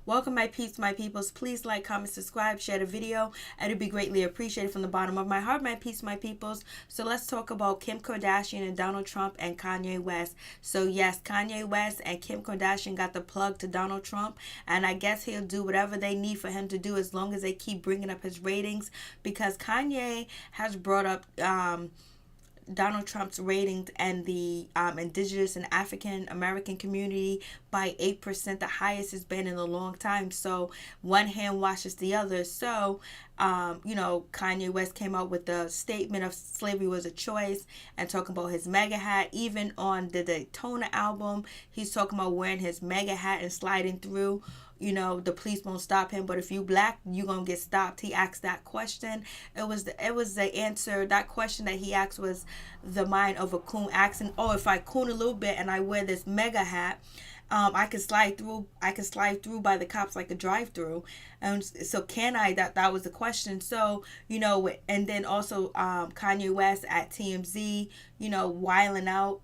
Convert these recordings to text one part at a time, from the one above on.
Welcome, my peeps, my peoples. Please like, comment, subscribe, share the video, and it'd be greatly appreciated from the bottom of my heart, my peeps, my peoples. So let's talk about Kim Kardashian and Donald Trump and Kanye West. So yes, Kanye West and Kim Kardashian got the plug to Donald Trump, and I guess he'll do whatever they need for him to do as long as they keep bringing up his ratings, because Kanye has brought up Donald Trump's ratings and the indigenous and African American community by 8%, the highest it's been in a long time. So one hand washes the other. So, Kanye West came out with the statement of slavery was a choice and talking about his MAGA hat. Even on the Daytona album, he's talking about wearing his MAGA hat and sliding through. The police won't stop him, but if you black, you gonna get stopped. He asked that question. It was the answer. That question that he asked was the mind of a coon asking, "Oh, if I coon a little bit and I wear this MAGA hat, I can slide through. I can slide through by the cops like a drive-through. And so can I? That was the question. So and then also Kanye West at TMZ, wiling out.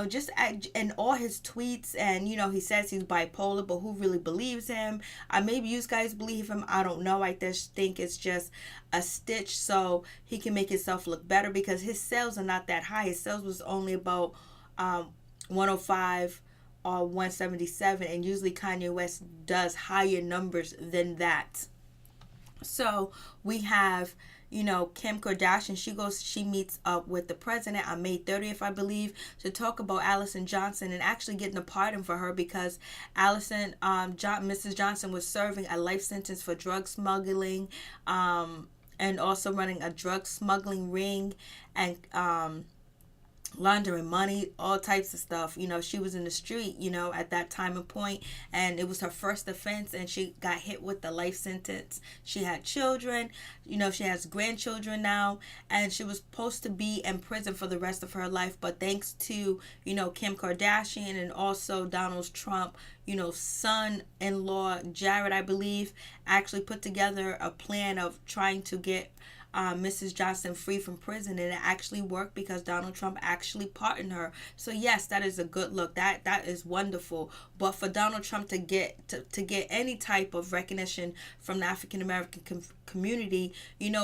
Just in all his tweets, and he says he's bipolar, but who really believes him? Maybe you guys believe him. I don't know. I just think it's just a stitch so he can make himself look better, because his sales are not that high. His sales was only about 105 or 177, and usually Kanye West does higher numbers than that. So we have Kim Kardashian. She meets up with the president on May 30th, I believe, to talk about Allison Johnson and actually getting a pardon for her, because Mrs. Johnson was serving a life sentence for drug smuggling, and also running a drug smuggling ring, and laundering money, all types of stuff. She was in the street, at that time and point, and it was her first offense, and she got hit with the life sentence. She had children, she has grandchildren now, and she was supposed to be in prison for the rest of her life, but thanks to, Kim Kardashian and also Donald Trump, son-in-law Jared, I believe, actually put together a plan of trying to get Mrs. Johnson free from prison, and it actually worked because Donald Trump actually pardoned her. So yes, that is a good look. That is wonderful. But for Donald Trump to get any type of recognition from the African American community,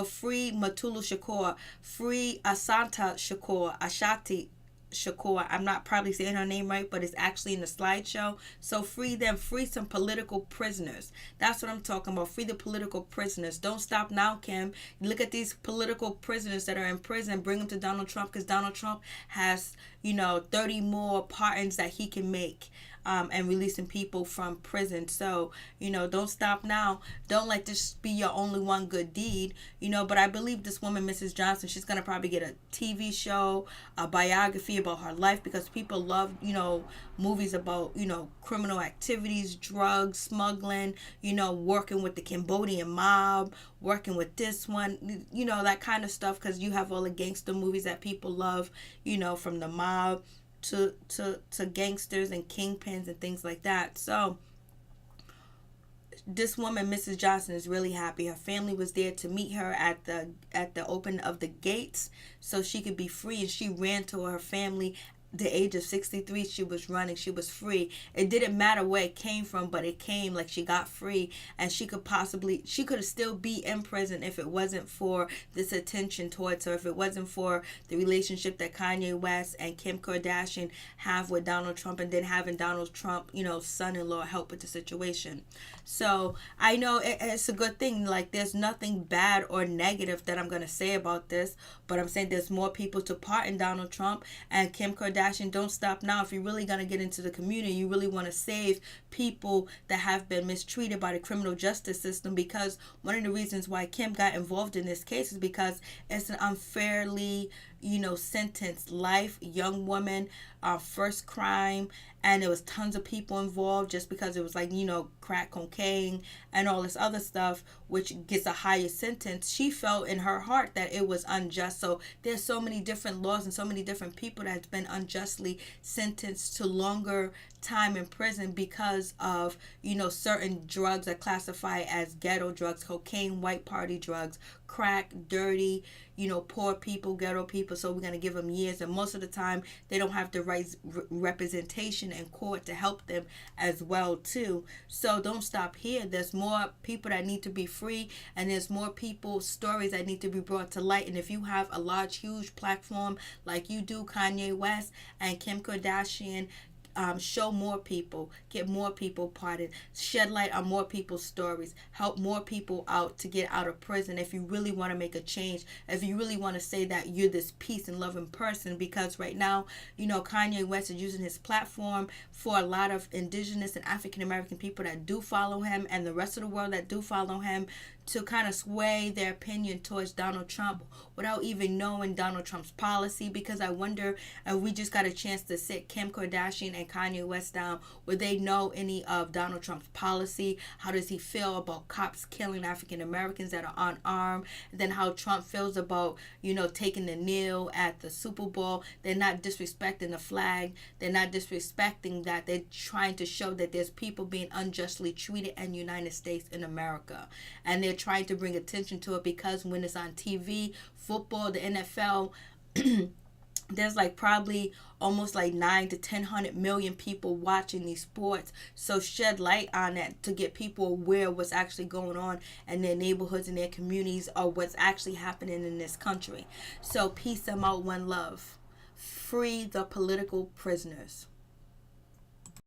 free Matulu Shakur, free Asanta Shakur, Ashati Shakur. I'm not probably saying her name right, but it's actually in the slideshow. So free them, free some political prisoners. That's what I'm talking about. Free the political prisoners. Don't stop now, Kim. Look at these political prisoners that are in prison. Bring them to Donald Trump, because Donald Trump has 30 more pardons that he can make, and releasing people from prison. So, don't stop now. Don't let this be your only one good deed, but I believe this woman, Mrs. Johnson, she's going to probably get a TV show, a biography about her life, because people love, movies about, criminal activities, drugs, smuggling, working with the Cambodian mob, working with this one, that kind of stuff, because you have all the gangster movies that people love, from the mob to gangsters and kingpins and things like that. So this woman, Mrs. Johnson, is really happy. Her family was there to meet her at the opening of the gates so she could be free, and she ran to her family. The age of 63, she was running. She was free. It didn't matter where it came from, but it came, like, she got free, and she could still be in prison if it wasn't for this attention towards her, if it wasn't for the relationship that Kanye West and Kim Kardashian have with Donald Trump, and then having Donald Trump, son-in-law, help with the situation. So I know it's a good thing. Like, there's nothing bad or negative that I'm going to say about this, but I'm saying there's more people to pardon Donald Trump and Kim Kardashian. Don't stop now. If you're really going to get into the community, you really want to save people that have been mistreated by the criminal justice system, because one of the reasons why Kim got involved in this case is because it's an unfairly sentenced life, young woman, first crime, and there was tons of people involved just because it was like, crack cocaine and all this other stuff, which gets a higher sentence. She felt in her heart that it was unjust. So there's so many different laws and so many different people that's been unjustly sentenced to longer time in prison because of certain drugs that classify as ghetto drugs, cocaine, white party drugs, crack, dirty, poor people, ghetto people, so we're going to give them years. And most of the time, they don't have the right representation in court to help them as well, too. So don't stop here. There's more people that need to be free, and there's more people, stories that need to be brought to light. And if you have a large, huge platform like you do, Kanye West and Kim Kardashian, show more people, get more people pardoned, shed light on more people's stories, help more people out to get out of prison if you really want to make a change, if you really want to say that you're this peace and loving person. Because right now, Kanye West is using his platform for a lot of indigenous and African American people that do follow him and the rest of the world that do follow him to kind of sway their opinion towards Donald Trump without even knowing Donald Trump's policy. Because I wonder if we just got a chance to sit Kim Kardashian and Kanye West down, would they know any of Donald Trump's policy? How does he feel about cops killing African Americans that are unarmed? And then how Trump feels about, taking the kneel at the Super Bowl. They're not disrespecting the flag. They're not disrespecting that. They're trying to show that there's people being unjustly treated in the United States in America. And they're trying to bring attention to it because when it's on TV, football, the NFL, there's probably almost 9 to 10 million people watching these sports. So shed light on that to get people aware of what's actually going on in their neighborhoods and their communities, or what's actually happening in this country. So peace, them out, one love. Free the political prisoners.